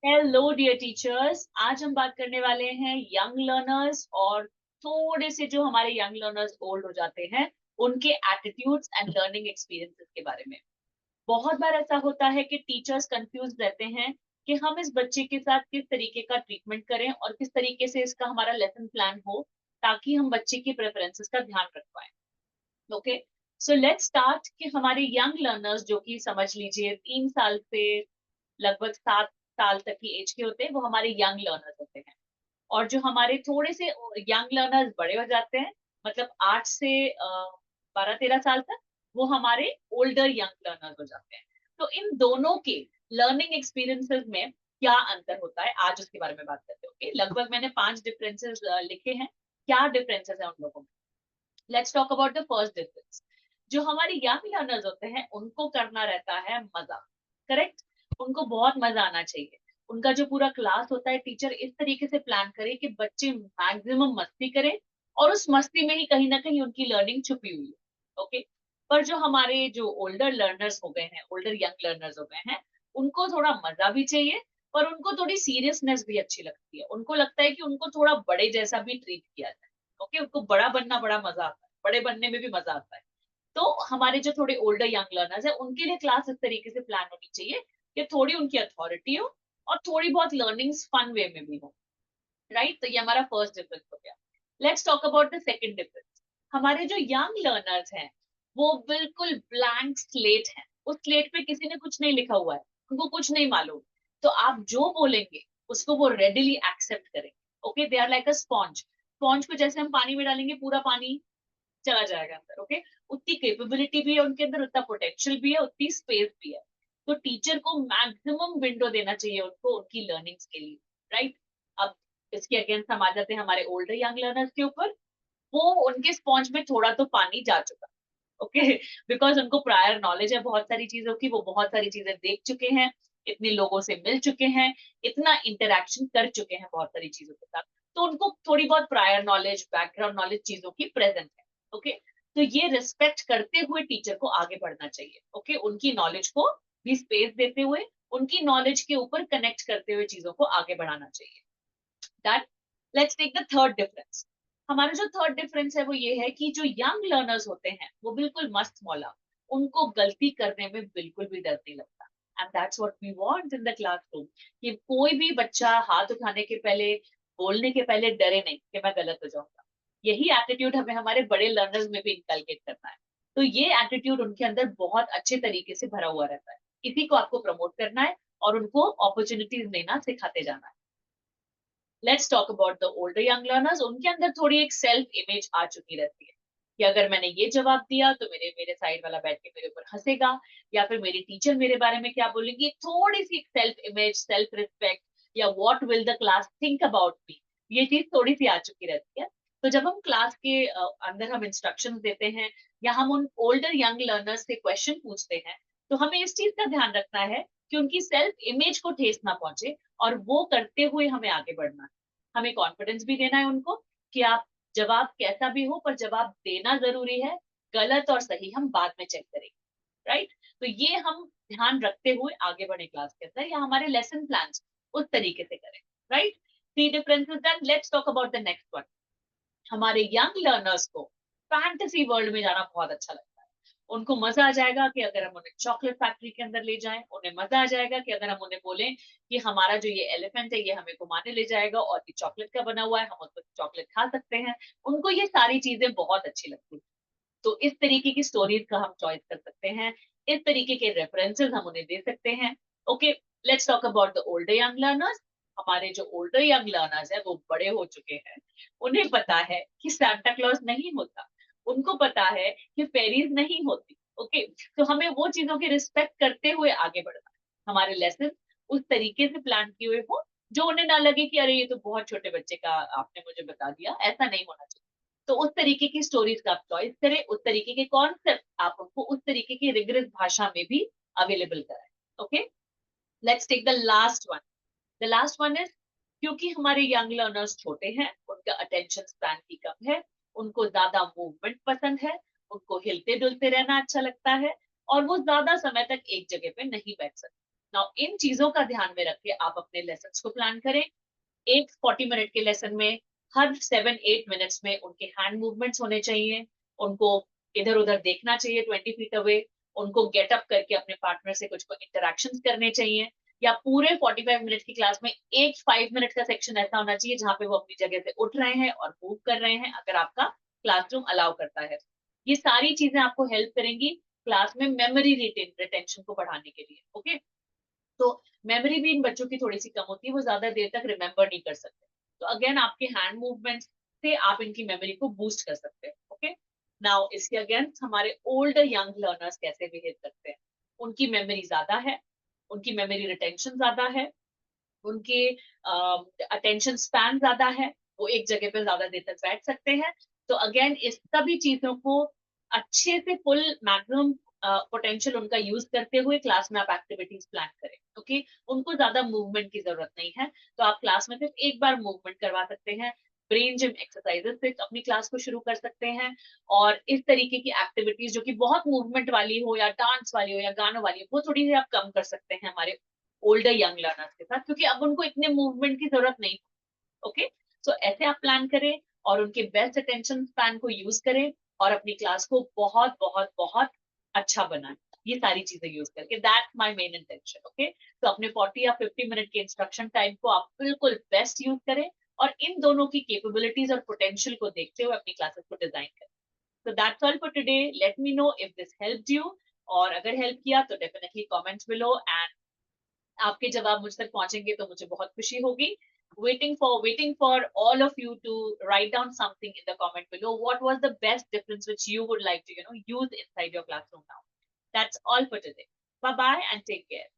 Hello dear teachers, आज हम बात करने वाले हैं यंग लर्नर्स और थोड़े से जो हमारे यंग लर्नर्स ओल्ड हो जाते हैं उनके एटीट्यूड्स एंड लर्निंग एक्सपीरियंसेस के बारे में। बहुत बार ऐसा होता है कि टीचर्स कंफ्यूज रहते हैं कि हम इस बच्चे के साथ किस तरीके का ट्रीटमेंट करें और किस तरीके से इसका हमारा लेसन प्लान हो ताकि हम बच्चे की प्रेफरेंसेस का ध्यान रख पाए। ओके, सो लेट्स स्टार्ट कि हमारे यंग लर्नर्स जो कि समझ लीजिए 3 साल से लगभग 7 साल तक की एज के होते हैं, वो हमारे यंग लर्नर्स होते हैं। और जो हमारे थोड़े से यंग लर्नर्स बड़े हो जाते हैं, मतलब 8 से 12-13 साल तक, वो हमारे ओल्डर यंग लर्नर्स हो जाते हैं। तो इन दोनों के लर्निंग एक्सपीरियंसेस में क्या अंतर होता है, आज उसके बारे में बात करते हैं। ओके, लगभग मैंने 5 डिफरेंसेस लिखे हैं। क्या डिफरेंसेस है उन लोगों में? Let's talk about the first difference. जो हमारे यंग लर्नर्स होते हैं उनको करना रहता है मजा। करेक्ट, उनको बहुत मजा आना चाहिए। उनका जो पूरा क्लास होता है, टीचर इस तरीके से प्लान करे कि बच्चे मैक्सिमम मस्ती करें और उस मस्ती में ही कहीं ना कहीं उनकी लर्निंग छुपी हुई है। ओके, पर जो हमारे जो ओल्डर लर्नर्स हो गए हैं, ओल्डर यंग लर्नर्स हो गए हैं, उनको थोड़ा मजा भी चाहिए, पर उनको थोड़ी सीरियसनेस भी अच्छी लगती है। उनको लगता है कि उनको थोड़ा बड़े जैसा भी ट्रीट किया जाए। ओके, उनको बड़ा बनना बड़ा मजा आता है, बड़े बनने में भी मजा आता है। तो हमारे जो थोड़े ओल्डर यंग लर्नर्स है, उनके लिए क्लास इस तरीके से प्लान होनी चाहिए कि थोड़ी उनकी अथॉरिटी हो और थोड़ी बहुत लर्निंग्स फन वे में भी हो। राइट, तो ये हमारा फर्स्ट डिफरेंस हो गया। Let's talk about the second difference. हमारे जो यंग लर्नर्स हैं, वो बिल्कुल ब्लैंक स्लेट है। उस स्लेट पे किसी ने कुछ नहीं लिखा हुआ है, उनको कुछ नहीं मालूम। तो आप जो बोलेंगे उसको वो रेडिली एक्सेप्ट करेंगे। Okay, they are like a sponge. Sponge को जैसे हम पानी में डालेंगे पूरा पानी चला जाएगा अंदर। ओके, उतनी कैपेबिलिटी भी है उनके अंदर, उतना पोटेंशियल भी है, उतनी स्पेस भी है। तो टीचर को मैक्सिमम विंडो देना चाहिए उनको उनकी लर्निंग्स के लिए। राइट, अब इसके अगेंस्ट हम आ जाते हैं हमारे ओल्डर यंग लर्नर्स के ऊपर। वो उनके स्पॉन्ज में थोड़ा तो पानी जा चुका। ओके, बिकॉज उनको प्रायर नॉलेज है बहुत सारी चीजों की, वो बहुत सारी चीजें देख चुके हैं, इतने लोगों से मिल चुके हैं, इतना इंटरेक्शन कर चुके हैं बहुत सारी चीजों के साथ। तो उनको थोड़ी बहुत प्रायर नॉलेज, बैकग्राउंड नॉलेज चीजों की प्रेजेंट है। ओके, तो ये रिस्पेक्ट करते हुए टीचर को आगे बढ़ना चाहिए। ओके, उनकी नॉलेज को भी स्पेस देते हुए, उनकी नॉलेज के ऊपर कनेक्ट करते हुए चीजों को आगे बढ़ाना चाहिए। That, let's take the third difference. हमारा जो थर्ड डिफरेंस है वो ये है कि जो यंग लर्नर्स होते हैं वो बिल्कुल मस्त मौला, उनको गलती करने में बिल्कुल भी डर नहीं लगता। And that's what we want in the classroom, कि कोई भी बच्चा हाथ उठाने के पहले, बोलने के पहले डरे नहीं कि मैं गलत हो जाऊंगा। यही एटीट्यूड हमें हमारे बड़े लर्नर्स में भी इंकलकेट करना है। तो ये एटीट्यूड उनके अंदर बहुत अच्छे तरीके से भरा हुआ रहता है। इसी को आपको प्रमोट करना है और उनको अपॉर्चुनिटीज देना सिखाते जाना है। Let's talk about the older young learners. उनके अंदर थोड़ी एक सेल्फ इमेज आ चुकी रहती है कि अगर मैंने ये जवाब दिया तो मेरे मेरे साइड वाला बैठ के मेरे ऊपर हंसेगा, या फिर मेरी टीचर मेरे बारे में क्या बोलेंगी। थोड़ी सी सेल्फ इमेज, सेल्फ रिस्पेक्ट, या what will the class think about me, ये चीज थोड़ी सी आ चुकी रहती है। तो जब हम क्लास के अंदर हम इंस्ट्रक्शंस देते हैं या हम उन ओल्डर यंग लर्नर्स से क्वेश्चन पूछते हैं, तो हमें इस चीज का ध्यान रखना है कि उनकी सेल्फ इमेज को ठेस ना पहुंचे, और वो करते हुए हमें आगे बढ़ना है। हमें कॉन्फिडेंस भी देना है उनको कि आप, जवाब कैसा भी हो पर जवाब देना जरूरी है, गलत और सही हम बाद में चेक करेंगे। राइट, तो ये हम ध्यान रखते हुए आगे बढ़े क्लास के अंदर, या हमारे लेसन प्लान उस तरीके से करें। Right, three differences. Then let's talk about the next one. हमारे यंग लर्नर्स को फैंटेसी वर्ल्ड में जाना बहुत अच्छा लगता है। उनको मजा आ जाएगा कि अगर हम उन्हें चॉकलेट फैक्ट्री के अंदर ले जाएं, उन्हें मजा आ जाएगा कि अगर हम उन्हें बोलें कि हमारा जो ये एलिफेंट है ये हमें घुमाने ले जाएगा और ये चॉकलेट का बना हुआ है, हम उसको चॉकलेट खा सकते हैं। उनको ये सारी चीजें बहुत अच्छी लगती हैं। तो इस तरीके की स्टोरीज का हम चॉइस कर सकते हैं, इस तरीके के रेफरेंसेस हम उन्हें दे सकते हैं। Okay, let's talk about the older young learners. हमारे जो ओल्डर यंग लर्नर्स है वो बड़े हो चुके हैं, उन्हें पता है कि सांता क्लॉज नहीं होता, उनको पता है कि फेरीज नहीं होती। ओके, तो हमें वो चीजों की रिस्पेक्ट करते हुए आगे बढ़ना है। हमारे लेसन उस तरीके से प्लान किए हुए हो जो उन्हें ना लगे कि अरे ये तो बहुत छोटे बच्चे का आपने मुझे बता दिया, ऐसा नहीं होना चाहिए। तो उस तरीके की स्टोरीज का आप चॉइस करें, उस तरीके के कॉन्सेप्ट आप उनको उस तरीके की रिगरस भाषा में भी अवेलेबल कराएं। Okay, let's take the last one. The last one is, क्योंकि हमारे यंग लर्नर्स छोटे हैं, उनका अटेंशन स्पैन की कम है, उनको ज्यादा मूवमेंट पसंद है, उनको हिलते डुलते रहना अच्छा लगता है, और वो ज्यादा समय तक एक जगह पे नहीं बैठ सकते। नाउ इन चीजों का ध्यान में रख के आप अपने लेसन्स को प्लान करें। एक 40 मिनट के लेसन में हर 7-8 मिनट्स में उनके हैंड मूवमेंट्स होने चाहिए, उनको इधर उधर देखना चाहिए 20 फीट अवे, उनको गेट अप करके अपने पार्टनर से कुछ इंटरेक्शंस करने चाहिए, या पूरे 45 मिनट की क्लास में एक 5 मिनट का सेक्शन ऐसा होना चाहिए जहां पे वो अपनी जगह से उठ रहे हैं और मूव कर रहे हैं, अगर आपका क्लासरूम अलाउ करता है। ये सारी चीजें आपको हेल्प करेंगी क्लास में मेमोरी रिटेंशन को बढ़ाने के लिए। ओके, तो मेमोरी भी इन बच्चों की थोड़ी सी कम होती है, वो ज्यादा देर तक रिमेम्बर नहीं कर सकते। तो अगेन आपके हैंड मूवमेंट से आप इनकी मेमोरी को बूस्ट कर सकते हैं। ओके, नाउ इसके अगेंस्ट हमारे ओल्ड यंग लर्नर्स कैसे बिहेव करते हैं। उनकी मेमोरी ज्यादा है, उनकी मेमोरी रिटेंशन ज्यादा है, उनके अटेंशन स्पैन ज्यादा है, वो एक जगह पे ज्यादा देर तक बैठ सकते हैं। तो अगेन इस सभी चीजों को अच्छे से फुल मैक्सिमम पोटेंशियल उनका यूज करते हुए क्लास में आप एक्टिविटीज प्लान करें। ओके, उनको ज्यादा मूवमेंट की जरूरत नहीं है, तो आप क्लास में सिर्फ एक बार मूवमेंट करवा सकते हैं। ब्रेन जिम एक्सरसाइजेस से अपनी क्लास को शुरू कर सकते हैं, और इस तरीके की एक्टिविटीज जो कि बहुत मूवमेंट वाली हो या डांस वाली हो या गानों वाली हो, वो थोड़ी सी आप कम कर सकते हैं हमारे ओल्डर यंग लर्नर्स के साथ, क्योंकि अब उनको इतने मूवमेंट की जरूरत नहीं। ओके, सो ऐसे आप प्लान करें और उनके बेस्ट अटेंशन स्पैन को यूज करें और अपनी क्लास को बहुत बहुत बहुत अच्छा बनाएं, ये सारी चीजें यूज करके। That's my main intention. Okay, तो अपने 40 या 50 मिनट के इंस्ट्रक्शन टाइम को आप बिल्कुल बेस्ट यूज करें, और इन दोनों की कैपेबिलिटीज और पोटेंशियल को देखते हुए अपनी क्लासेस को डिजाइन करें। So that's all for today. Let me know if this helped you, और अगर हेल्प किया तो डेफिनेटली कमेंट्स बिलो, एंड आपके जवाब मुझ तक पहुंचेंगे तो मुझे बहुत खुशी होगी। Waiting for all of you to write down something in the comment below. What was the best difference which you would like to use inside your classroom now? That's all for today. Bye bye and take care.